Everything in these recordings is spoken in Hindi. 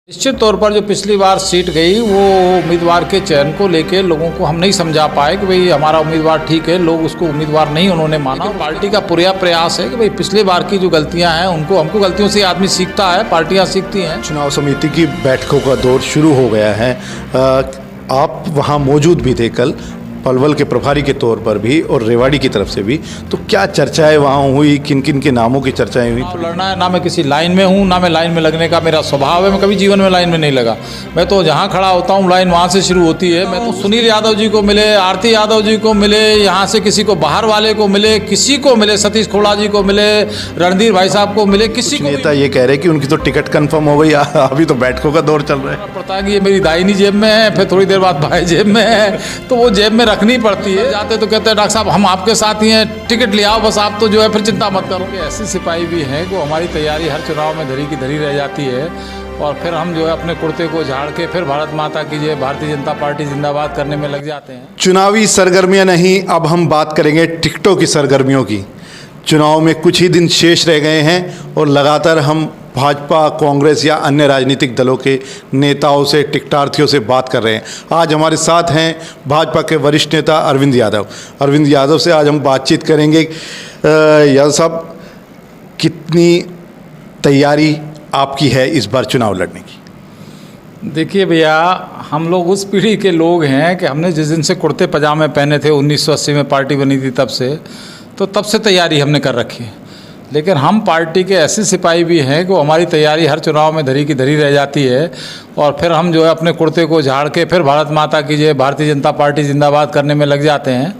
निश्चित तौर पर जो पिछली बार सीट गई वो उम्मीदवार के चयन को लेके लोगों को हम नहीं समझा पाए कि भाई हमारा उम्मीदवार ठीक है। लोग उसको उम्मीदवार नहीं उन्होंने माना। पार्टी का पूरा प्रयास है कि भाई पिछली बार की जो गलतियां हैं उनको हमको गलतियों से आदमी सीखता है, पार्टियां सीखती हैं। चुनाव समिति की बैठकों का दौर शुरू हो गया है। आप वहां मौजूद भी थे कल, पलवल के प्रभारी के तौर पर भी और रेवाड़ी की तरफ से भी, तो क्या चर्चाएं वहाँ हुई, किन किन के नामों की चर्चाएं हुई? लड़ना है ना, मैं किसी लाइन में हूँ ना मैं लाइन में लगने का मेरा स्वभाव है। मैं कभी जीवन में लाइन में नहीं लगा। मैं तो जहाँ खड़ा होता हूँ लाइन वहाँ से शुरू होती है। मैं तो सुनील यादव जी को मिले, आरती यादव जी को मिले, यहाँ से किसी को बाहर वाले को मिले, किसी को मिले, सतीश खोड़ा जी को मिले, रणधीर भाई साहब को मिले, किसी को नेता ये कह रहे कि उनकी तो टिकट कंफर्म हो गई, अभी तो बैठकों का दौर चल रहा है। पता कि ये मेरी दाहिनी जेब में है, फिर थोड़ी देर बाद बाएं जेब में है, तो वो जेब में रखनी पड़ती है। जाते तो कहते हैं डॉक्टर साहब हम आपके साथ ही हैं, टिकट ले आओ बस, आप तो जो है फिर चिंता मत करो। ऐसे सिपाही भी हैं कि हमारी तैयारी हर चुनाव में धरी की धरी रह जाती है और फिर हम जो है अपने कुर्ते को झाड़ के फिर भारत माता की जय, भारतीय जनता पार्टी जिंदाबाद करने में लग जाते हैं। चुनावी सरगर्मियां नहीं, अब हम बात करेंगे टिकटों की सरगर्मियों की। चुनाव में कुछ ही दिन शेष रह गए हैं और लगातार हम भाजपा, कांग्रेस या अन्य राजनीतिक दलों के नेताओं से, टिकटार्थियों से बात कर रहे हैं। आज हमारे साथ हैं भाजपा के वरिष्ठ नेता अरविंद यादव। अरविंद यादव से आज हम बातचीत करेंगे। यादव साहब, कितनी तैयारी आपकी है इस बार चुनाव लड़ने की? देखिए भैया, हम लोग उस पीढ़ी के लोग हैं कि हमने जिस दिन से कुर्ते पजामे पहने थे 1980 में पार्टी बनी थी तब से तैयारी हमने कर रखी है। लेकिन हम पार्टी के ऐसे सिपाही भी हैं कि हमारी तैयारी हर चुनाव में धरी की धरी रह जाती है और फिर हम जो है अपने कुर्ते को झाड़ के फिर भारत माता की जय, भारतीय जनता पार्टी जिंदाबाद करने में लग जाते हैं।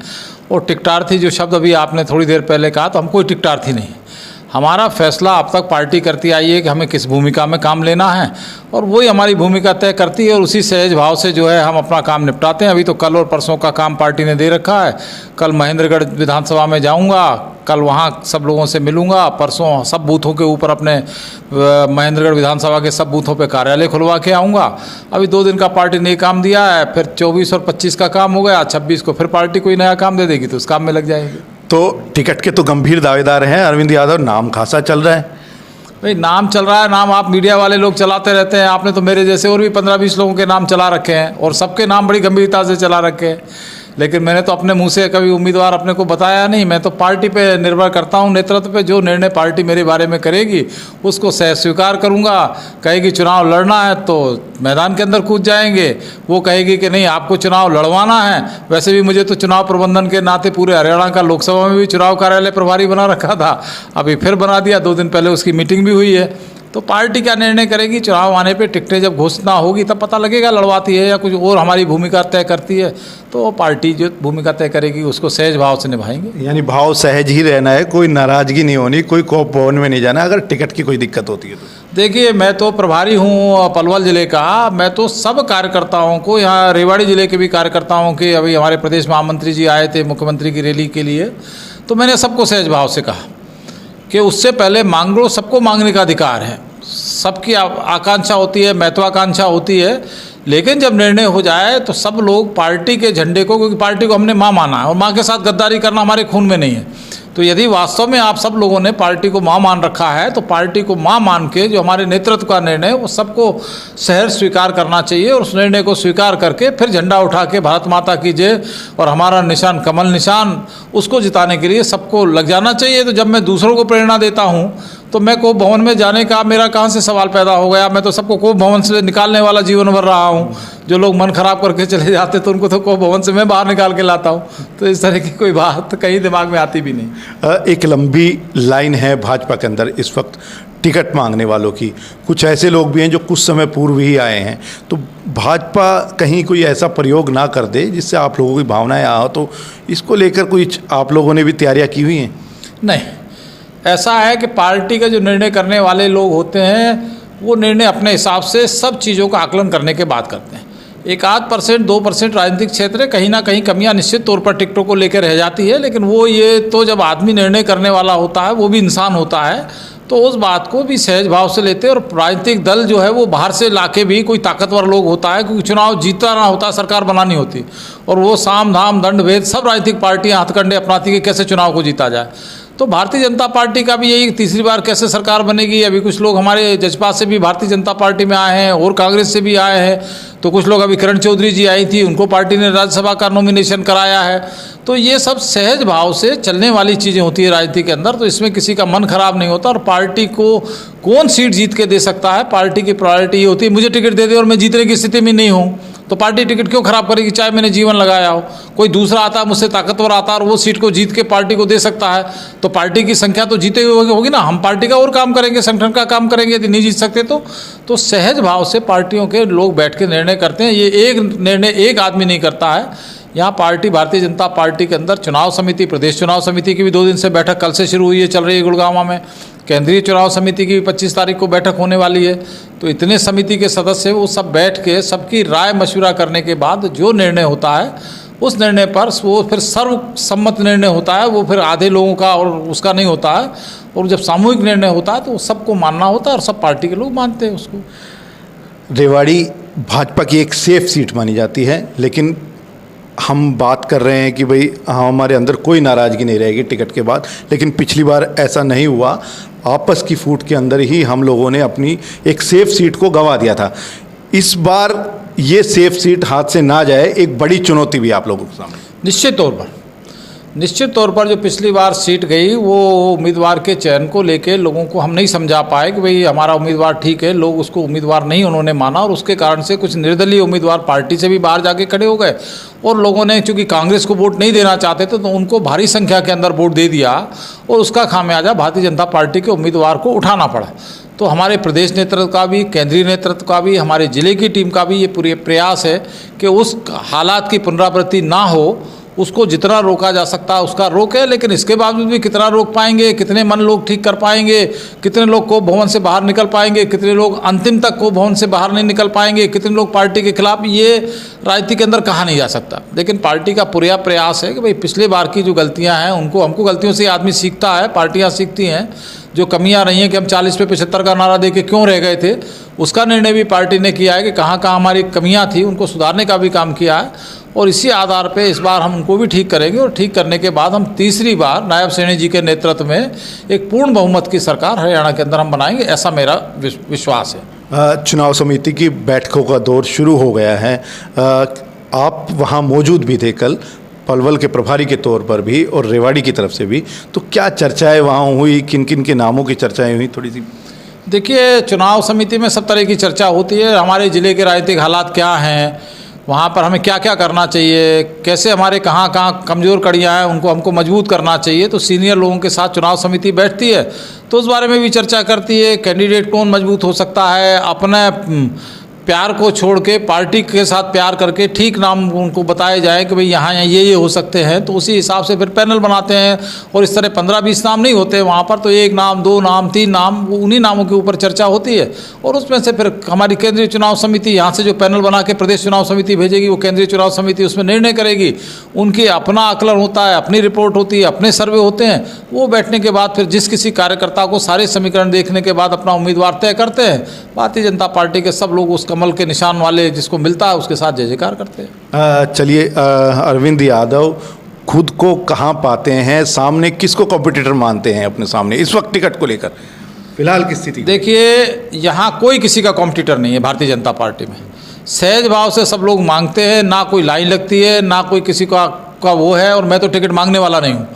और टिकटार्थी जो शब्द अभी आपने थोड़ी देर पहले कहा, तो हम कोई टिकटार्थी नहीं है। हमारा फैसला अब तक पार्टी करती आई है कि हमें किस भूमिका में काम लेना है और वही हमारी भूमिका तय करती है और उसी सहज भाव से जो है हम अपना काम निपटाते हैं। अभी तो कल और परसों का काम पार्टी ने दे रखा है। कल महेंद्रगढ़ विधानसभा में जाऊंगा, कल वहाँ सब लोगों से मिलूंगा, परसों सब बूथों के ऊपर अपने महेंद्रगढ़ विधानसभा के सब बूथों पे कार्यालय खुलवा के आऊँगा। अभी 2 दिन का पार्टी ने काम दिया है, फिर 24 और 25 का काम हो गया, 26 को फिर पार्टी कोई नया काम दे देगी तो उस काम में लग जाएंगे। तो टिकट के तो गंभीर दावेदार हैं अरविंद यादव, नाम खासा चल रहा है। भाई नाम चल रहा है, नाम आप मीडिया वाले लोग चलाते रहते हैं। आपने तो मेरे जैसे और भी 15-20 लोगों के नाम चला रखे हैं और सबके नाम बड़ी गंभीरता से चला रखे हैं। लेकिन मैंने तो अपने मुंह से कभी उम्मीदवार अपने को बताया नहीं। मैं तो पार्टी पे निर्भर करता हूं, नेतृत्व पे। जो निर्णय पार्टी मेरे बारे में करेगी उसको सह स्वीकार करूंगा। कहेगी चुनाव लड़ना है तो मैदान के अंदर कूद जाएंगे, वो कहेगी कि नहीं आपको चुनाव लड़वाना है। वैसे भी मुझे तो चुनाव प्रबंधन के नाते पूरे हरियाणा का लोकसभा में भी चुनाव कार्यालय प्रभारी बना रखा था, अभी फिर बना दिया। 2 दिन पहले उसकी मीटिंग भी हुई है। तो पार्टी क्या निर्णय करेगी, चुनाव आने पे टिकटें जब घोषणा होगी तब पता लगेगा लड़वाती है या कुछ और हमारी भूमिका तय करती है। तो पार्टी जो भूमिका तय करेगी उसको सहज भाव से निभाएंगे। यानी भाव सहज ही रहना है, कोई नाराजगी नहीं होनी, कोई कोप भवन में नहीं जाना अगर टिकट की कोई दिक्कत होती है तो। देखिए, मैं तो प्रभारी हूँ पलवल ज़िले का। मैं तो सब कार्यकर्ताओं को, यहाँ रेवाड़ी ज़िले के भी कार्यकर्ताओं के, अभी हमारे प्रदेश महामंत्री जी आए थे मुख्यमंत्री की रैली के लिए, तो मैंने सबको सहज भाव से कहा कि उससे पहले मांग लो। सबको मांगने का अधिकार है, सबकी आकांक्षा होती है, महत्वाकांक्षा होती है। लेकिन जब निर्णय हो जाए तो सब लोग पार्टी के झंडे को, क्योंकि पार्टी को हमने माँ माना है और माँ के साथ गद्दारी करना हमारे खून में नहीं है। तो यदि वास्तव में आप सब लोगों ने पार्टी को माँ मान रखा है तो पार्टी को माँ मान के जो हमारे नेतृत्व का निर्णय वो सबको सहर्ष स्वीकार करना चाहिए और उस निर्णय को स्वीकार करके फिर झंडा उठा के भारत माता की जय और हमारा निशान कमल निशान, उसको जिताने के लिए सबको लग जाना चाहिए। तो जब मैं दूसरों को प्रेरणा देता हूँ तो मैं कोप भवन में जाने का मेरा कहाँ से सवाल पैदा हो गया? मैं तो सबको कोप भवन से निकालने वाला जीवन भर रहा हूँ। जो लोग मन खराब करके चले जाते तो उनको तो कोप भवन से मैं बाहर निकाल के लाता हूँ। तो इस तरह की कोई बात कहीं दिमाग में आती भी नहीं। एक लंबी लाइन है भाजपा के अंदर इस वक्त टिकट मांगने वालों की। कुछ ऐसे लोग भी हैं जो कुछ समय पूर्व ही आए हैं। तो भाजपा कहीं कोई ऐसा प्रयोग ना कर दे जिससे आप लोगों की भावनाएं आ, तो इसको लेकर कोई आप लोगों ने भी तैयारियां की हुई हैं? नहीं, ऐसा है कि पार्टी का जो निर्णय करने वाले लोग होते हैं वो निर्णय अपने हिसाब से सब चीज़ों का आकलन करने के बाद करते हैं। 1-8%, 2% राजनीतिक क्षेत्र है, कहीं ना कहीं कमियां निश्चित तौर पर टिकटों को लेकर रह जाती है। लेकिन वो ये तो जब आदमी निर्णय करने वाला होता है, वो भी इंसान होता है, तो उस बात को भी सहज भाव से लेते हैं। और राजनीतिक दल जो है वो बाहर से लाके भी कोई ताकतवर लोग होता है, क्योंकि चुनाव जीतना होता है, सरकार बनानी होती, और वो साम धाम दंड भेद सब राजनीतिक पार्टियां हथकंडे अपनाती है कैसे चुनाव को जीता जाए। तो भारतीय जनता पार्टी का भी यही तीसरी बार कैसे सरकार बनेगी। अभी कुछ लोग हमारे जजपा से भी भारतीय जनता पार्टी में आए हैं और कांग्रेस से भी आए हैं। तो कुछ लोग अभी किरण चौधरी जी आई थी, उनको पार्टी ने राज्यसभा का नॉमिनेशन कराया है। तो ये सब सहज भाव से चलने वाली चीज़ें होती है राजनीति के अंदर। तो इसमें किसी का मन खराब नहीं होता। और पार्टी को कौन सीट जीत के दे सकता है, पार्टी की प्रायोरिटी ये होती है मुझे टिकट दे दे और मैं जीतने की स्थिति में नहीं हूँ तो पार्टी टिकट क्यों खराब करेगी, चाहे मैंने जीवन लगाया हो। कोई दूसरा आता है मुझसे ताकतवर आता है और वो सीट को जीत के पार्टी को दे सकता है तो पार्टी की संख्या तो जीते हुए होगी ना। हम पार्टी का और काम करेंगे, संगठन का काम करेंगे। यदि नहीं जीत सकते तो सहज भाव से पार्टियों के लोग बैठ के निर्णय करते हैं। ये एक निर्णय एक आदमी नहीं करता है। यहाँ पार्टी भारतीय जनता पार्टी के अंदर चुनाव समिति, प्रदेश चुनाव समिति की भी 2 दिन से बैठक कल से शुरू हुई है, चल रही है गुड़गांव में। केंद्रीय चुनाव समिति की भी 25 तारीख को बैठक होने वाली है। तो इतने समिति के सदस्य वो सब बैठ के सबकी राय मशवरा करने के बाद जो निर्णय होता है उस निर्णय पर वो फिर सर्वसम्मत निर्णय होता है। वो फिर आधे लोगों का और उसका नहीं होता है। और जब सामूहिक निर्णय होता है तो सबको मानना होता है और सब पार्टी के लोग मानते हैं उसको। रेवाड़ी भाजपा की एक सेफ सीट मानी जाती है, लेकिन हम बात कर रहे हैं कि भाई हमारे अंदर कोई नाराज़गी नहीं रहेगी टिकट के बाद, लेकिन पिछली बार ऐसा नहीं हुआ। आपस की फूट के अंदर ही हम लोगों ने अपनी एक सेफ सीट को गंवा दिया था। इस बार ये सेफ सीट हाथ से ना जाए, एक बड़ी चुनौती भी आप लोगों के सामने। निश्चित तौर पर जो पिछली बार सीट गई वो उम्मीदवार के चयन को लेके लोगों को हम नहीं समझा पाए कि भाई हमारा उम्मीदवार ठीक है। लोग उसको उम्मीदवार नहीं उन्होंने माना और उसके कारण से कुछ निर्दलीय उम्मीदवार पार्टी से भी बाहर जाके खड़े हो गए। और लोगों ने चूंकि कांग्रेस को वोट नहीं देना चाहते थे तो उनको भारी संख्या के अंदर वोट दे दिया और उसका खामियाजा भारतीय जनता पार्टी के उम्मीदवार को उठाना पड़ा। तो हमारे प्रदेश नेतृत्व का भी, केंद्रीय नेतृत्व का भी, हमारे जिले की टीम का भी ये पूरे प्रयास है कि उस हालात की पुनरावृत्ति ना हो। उसको जितना रोका जा सकता है उसका रोके, लेकिन इसके बावजूद भी कितना रोक पाएंगे, कितने मन लोग ठीक कर पाएंगे, कितने लोग को भवन से बाहर निकल पाएंगे, कितने लोग अंतिम तक को भवन से बाहर नहीं निकल पाएंगे, कितने लोग पार्टी के खिलाफ, ये राजनीति के अंदर कहा नहीं जा सकता। लेकिन पार्टी का पूरा प्रयास है कि भाई पिछले बार की जो गलतियां हैं हमको गलतियों से आदमी सीखता है, पार्टियां सीखती हैं। जो कमियां रही हैं कि हम 40 पे 75 का नारा दे के क्यों रह गए थे, उसका निर्णय भी पार्टी ने किया है कि कहाँ कहाँ हमारी कमियां थी उनको सुधारने का भी काम किया है। और इसी आधार पे इस बार हम उनको भी ठीक करेंगे और ठीक करने के बाद हम तीसरी बार नायब सैनी जी के नेतृत्व में एक पूर्ण बहुमत की सरकार हरियाणा के अंदर हम बनाएंगे, ऐसा मेरा विश्वास है। चुनाव समिति की बैठकों का दौर शुरू हो गया है। आप वहाँ मौजूद भी थे कल, पलवल के प्रभारी के तौर पर भी और रेवाड़ी की तरफ से भी। तो क्या चर्चाएं वहाँ हुई, किन किन के नामों की चर्चाएं हुई, थोड़ी सी? देखिए, चुनाव समिति में सब तरह की चर्चा होती है। हमारे ज़िले के राजनीतिक हालात क्या हैं, वहाँ पर हमें क्या क्या करना चाहिए, कैसे हमारे कहाँ कहाँ कमज़ोर कड़ियाँ हैं उनको हमको मजबूत करना चाहिए। तो सीनियर लोगों के साथ चुनाव समिति बैठती है तो उस बारे में भी चर्चा करती है। कैंडिडेट कौन मजबूत हो सकता है, अपने प्यार को छोड़ के पार्टी के साथ प्यार करके ठीक नाम उनको बताए जाए कि भाई यहाँ ये हो सकते हैं। तो उसी हिसाब से फिर पैनल बनाते हैं और इस तरह 15-20 नाम नहीं होते वहाँ पर। तो 1 नाम, 2 नाम, 3 नाम, उन्हीं नामों के ऊपर चर्चा होती है। और उसमें से फिर हमारी केंद्रीय चुनाव समिति यहाँ से जो पैनल बना के प्रदेश चुनाव समिति भेजेगी, वो केंद्रीय चुनाव समिति उसमें निर्णय करेगी। उनकी अपना आकलन होता है, अपनी रिपोर्ट होती है, अपने सर्वे होते हैं। वो बैठने के बाद फिर जिस किसी कार्यकर्ता को सारे समीकरण देखने के बाद अपना उम्मीदवार तय करते हैं। भारतीय जनता पार्टी के सब लोग उस कमल के निशान वाले जिसको मिलता है उसके साथ जय जयकार करते हैं। चलिए, अरविंद यादव खुद को कहाँ पाते हैं, सामने किसको कॉम्पिटिटर मानते हैं अपने सामने इस वक्त टिकट को लेकर, फिलहाल की स्थिति? देखिए, यहाँ कोई किसी का कॉम्पिटिटर नहीं है भारतीय जनता पार्टी में। सहज भाव से सब लोग मांगते हैं, ना कोई लाइन लगती है, ना कोई किसी का वो है। और मैं तो टिकट मांगने वाला नहीं हूँ,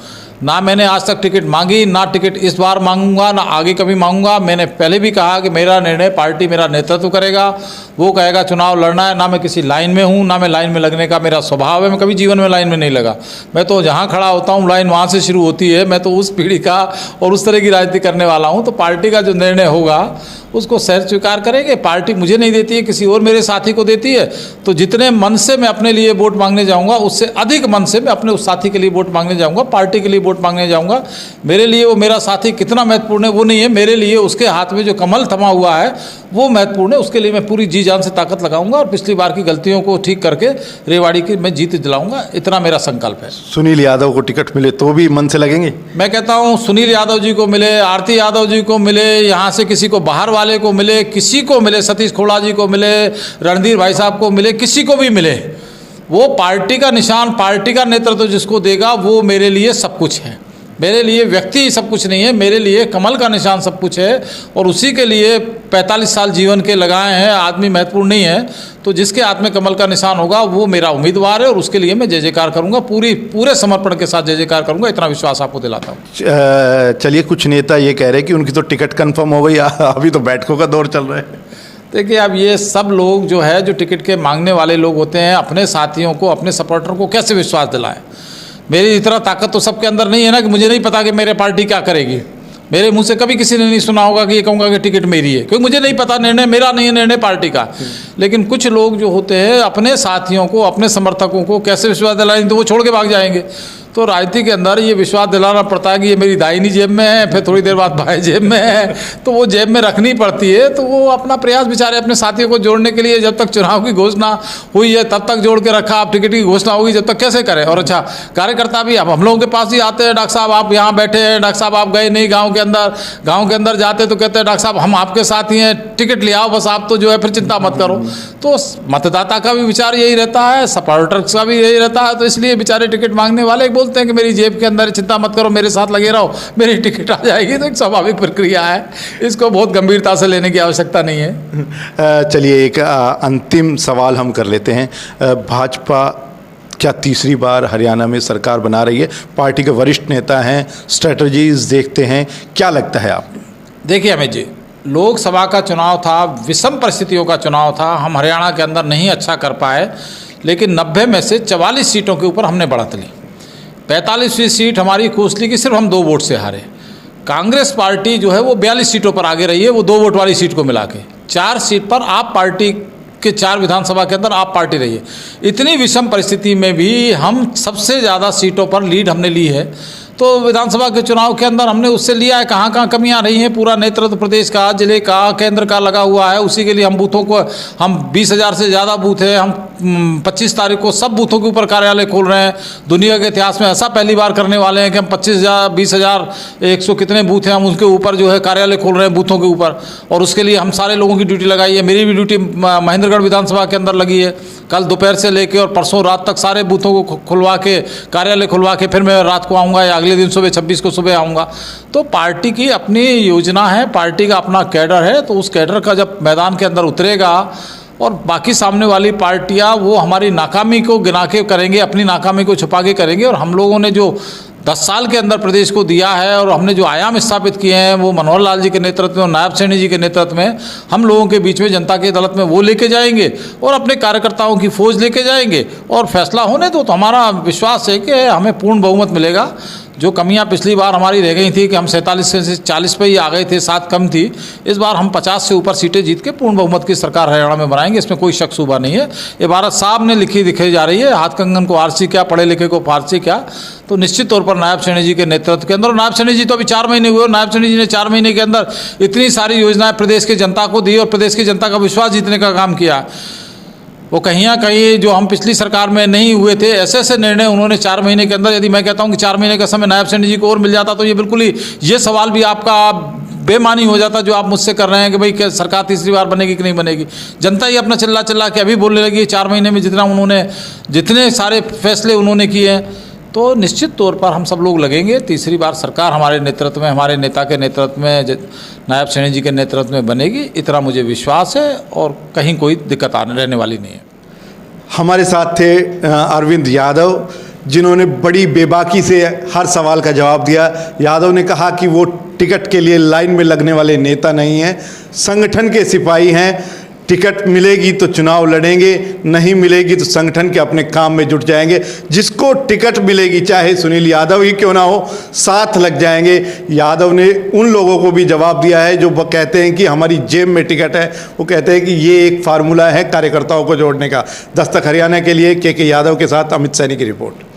ना मैंने आज तक टिकट मांगी, ना टिकट इस बार मांगूंगा, ना आगे कभी मांगूंगा। मैंने पहले भी कहा कि मेरा निर्णय पार्टी मेरा नेतृत्व करेगा, वो कहेगा चुनाव लड़ना है। ना मैं किसी लाइन में हूँ, ना मैं लाइन में लगने का मेरा स्वभाव है। मैं कभी जीवन में लाइन में नहीं लगा। मैं तो जहाँ खड़ा होता हूँ लाइन वहाँ से शुरू होती है। मैं तो उस पीढ़ी का और उस तरह की राजनीति करने वाला हूँ। तो पार्टी का जो निर्णय होगा उसको सहज स्वीकार करेंगे। पार्टी मुझे नहीं देती है, किसी और मेरे साथी को देती है। तो जितने मन से मैं अपने लिए वोट मांगने जाऊंगा, उससे अधिक मन से मैं अपने उस साथी के लिए वोट मांगने जाऊंगा, पार्टी के लिए वोट मांगने जाऊंगा। मेरे लिए वो मेरा साथी कितना महत्वपूर्ण है वो नहीं है, मेरे लिए उसके हाथ में जो कमल थमा हुआ है वो महत्वपूर्ण है। उसके लिए मैं पूरी जी जान से ताकत लगाऊंगा और पिछली बार की गलतियों को ठीक करके रेवाड़ी की मैं जीत दिलाऊंगा, इतना मेरा संकल्प है। सुनील यादव को टिकट मिले तो भी मन से लगेंगे? मैं कहता हूँ सुनील यादव जी को मिले, आरती यादव जी को मिले, यहाँ से किसी को बाहर वाले को मिले, किसी को मिले, सतीश खोड़ा जी को मिले, रणधीर भाई साहब को मिले, किसी को भी मिले, वो पार्टी का निशान, पार्टी का नेतृत्व जिसको देगा वो मेरे लिए सब कुछ है। मेरे लिए व्यक्ति सब कुछ नहीं है, मेरे लिए कमल का निशान सब कुछ है। और उसी के लिए 45 साल जीवन के लगाए हैं। आदमी महत्वपूर्ण नहीं है, तो जिसके हाथ में कमल का निशान होगा वो मेरा उम्मीदवार है और उसके लिए मैं जय जयकार करूंगा, पूरे समर्पण के साथ जय जयकार करूंगा। इतना विश्वास आपको दिलाता हूँ। चलिए, कुछ नेता ये कह रहे हैं कि उनकी तो टिकट कंफर्म हो गई, अभी तो बैठकों का दौर चल रहा है। देखिए, अब ये सब लोग जो है, जो टिकट के मांगने वाले लोग होते हैं, अपने साथियों को, अपने सपोर्टर को कैसे विश्वास दिलाएं। मेरी इतना ताकत तो सबके अंदर नहीं है ना कि मुझे नहीं पता कि मेरे पार्टी क्या करेगी। मेरे मुंह से कभी किसी ने नहीं सुना होगा कि ये कहूँगा कि टिकट मेरी है, क्योंकि मुझे नहीं पता, निर्णय मेरा नहीं है, निर्णय पार्टी का। लेकिन कुछ लोग जो होते हैं अपने साथियों को, अपने समर्थकों को कैसे विश्वास दिलाएंगे, तो वो छोड़ के भाग जाएंगे। तो राजनीति के अंदर ये विश्वास दिलाना पड़ता है कि ये मेरी दाहिनी जेब में है, फिर थोड़ी देर बाद बाएं जेब में है, तो वो जेब में रखनी पड़ती है। तो वो अपना प्रयास बेचारे अपने साथियों को जोड़ने के लिए, जब तक चुनाव की घोषणा हुई है तब तक जोड़ के रखा, अब टिकट की घोषणा होगी जब तक कैसे करें। और अच्छा, कार्यकर्ता भी अब हम लोगों के पास ही आते हैं, डॉक्टर साहब आप यहाँ बैठे हैं, डॉक्टर साहब आप गए नहीं गाँव के अंदर जाते तो कहते हैं डॉक्टर साहब हम आपके साथ ही हैं, टिकट ले आओ बस, आप तो जो है फिर चिंता मत करो। तो मतदाता का भी विचार यही रहता है, सपोर्टर्स का भी यही रहता है। तो इसलिए बेचारे टिकट मांगने वाले बोलते हैं कि मेरी जेब के अंदर, चिंता मत करो, मेरे साथ लगे रहो, मेरी टिकट आ जाएगी। तो एक स्वाभाविक प्रक्रिया है, इसको बहुत गंभीरता से लेने की आवश्यकता नहीं है। चलिए, एक अंतिम सवाल हम कर लेते हैं। भाजपा क्या तीसरी बार हरियाणा में सरकार बना रही है? पार्टी के वरिष्ठ नेता हैं, स्ट्रेटजीज देखते हैं, क्या लगता है आपको? देखिए अमित जी, लोकसभा का चुनाव था, विषम परिस्थितियों का चुनाव था, हम हरियाणा के अंदर नहीं अच्छा कर पाए, लेकिन 90 में से 44 सीटों के ऊपर हमने बढ़त ली। 45वीं सीट हमारी कोसली की सिर्फ हम 2 वोट से हारे। कांग्रेस पार्टी जो है वो 42 सीटों पर आगे रही है, वो 2 वोट वाली सीट को मिला के। 4 सीट पर आप पार्टी के 4 विधानसभा के अंदर आप पार्टी रही है। इतनी विषम परिस्थिति में भी हम सबसे ज़्यादा सीटों पर लीड हमने ली है। तो विधानसभा के चुनाव के अंदर हमने उससे लिया है, कहाँ कहाँ कमियां रही हैं, पूरा नेतृत्व प्रदेश का, जिले का, केंद्र का लगा हुआ है। उसी के लिए हम बूथों को, हम 20,000 से ज़्यादा बूथ है, हम 25 तारीख को सब बूथों के ऊपर कार्यालय खोल रहे हैं। दुनिया के इतिहास में ऐसा पहली बार करने वाले हैं कि हम 25,000, 20,000, 100 कितने बूथ हैं, हम उसके ऊपर जो है कार्यालय खोल रहे हैं बूथों के ऊपर। और उसके लिए हम सारे लोगों की ड्यूटी लगाई है। मेरी भी ड्यूटी महेंद्रगढ़ विधानसभा के अंदर लगी है। कल दोपहर से लेकर और परसों रात तक सारे बूथों को खुलवा के, कार्यालय खुलवा के, फिर मैं रात को आऊँगा या अगले दिन सुबह 26 को सुबह आऊँगा। तो पार्टी की अपनी योजना है, पार्टी का अपना कैडर है। तो उस कैडर का जब मैदान के अंदर उतरेगा और बाकी सामने वाली पार्टियां वो हमारी नाकामी को गिना के करेंगे, अपनी नाकामी को छुपा के करेंगे। और हम लोगों ने जो 10 साल के अंदर प्रदेश को दिया है और हमने जो आयाम स्थापित किए हैं, वो मनोहर लाल जी के नेतृत्व में और नायब सैनी जी के नेतृत्व में हम लोगों के बीच में, जनता की अदालत में वो लेके जाएंगे और अपने कार्यकर्ताओं की फौज लेके जाएंगे और फैसला होने दो। तो हमारा विश्वास है कि हमें पूर्ण बहुमत मिलेगा। जो कमियां पिछली बार हमारी रह गई थी कि हम 47 से 40 पे ही आ गए थे, 7 कम थी, इस बार हम 50 से ऊपर सीटें जीत के पूर्ण बहुमत की सरकार हरियाणा में बनाएंगे। इसमें कोई शक शुबा नहीं है। ये भारत साहब ने लिखी दिखाई जा रही है, हाथ कंगन को आरसी क्या, पढ़े लिखे को फारसी क्या। तो निश्चित तौर पर नायब सैनी जी के नेतृत्व के अंदर, और नायब सैनी जी तो अभी 4 महीने हुए, नायब सैनी जी ने 4 महीने के अंदर इतनी सारी योजनाएं प्रदेश की जनता को दी और प्रदेश की जनता का विश्वास जीतने का काम किया। वो कहीं ना कहीं जो हम पिछली सरकार में नहीं हुए थे, ऐसे ऐसे निर्णय उन्होंने 4 महीने के अंदर, यदि मैं कहता हूं कि 4 महीने का समय नायब सैनी जी को और मिल जाता तो ये बिल्कुल ही, ये सवाल भी आपका बेमानी हो जाता जो आप मुझसे कर रहे हैं कि भाई क्या सरकार तीसरी बार बनेगी कि नहीं बनेगी। जनता ही अपना चिल्ला के अभी बोलने लगी 4 महीने में जितने सारे फैसले उन्होंने किए हैं। तो निश्चित तौर पर हम सब लोग लगेंगे। तीसरी बार सरकार हमारे नेतृत्व में, हमारे नेता के नेतृत्व में, नायब सैनी जी के नेतृत्व में बनेगी, इतना मुझे विश्वास है और कहीं कोई दिक्कत आने रहने वाली नहीं है। हमारे साथ थे अरविंद यादव, जिन्होंने बड़ी बेबाकी से हर सवाल का जवाब दिया। यादव ने कहा कि वो टिकट के लिए लाइन में लगने वाले नेता नहीं हैं, संगठन के सिपाही हैं। टिकट मिलेगी तो चुनाव लड़ेंगे, नहीं मिलेगी तो संगठन के अपने काम में जुट जाएंगे। जिसको टिकट मिलेगी, चाहे सुनील यादव ही क्यों ना हो, साथ लग जाएंगे। यादव ने उन लोगों को भी जवाब दिया है जो कहते हैं कि हमारी जेब में टिकट है। वो कहते हैं कि ये एक फार्मूला है कार्यकर्ताओं को जोड़ने का। दस्तक हरियाणा के लिए के यादव के साथ अमित सैनी की रिपोर्ट।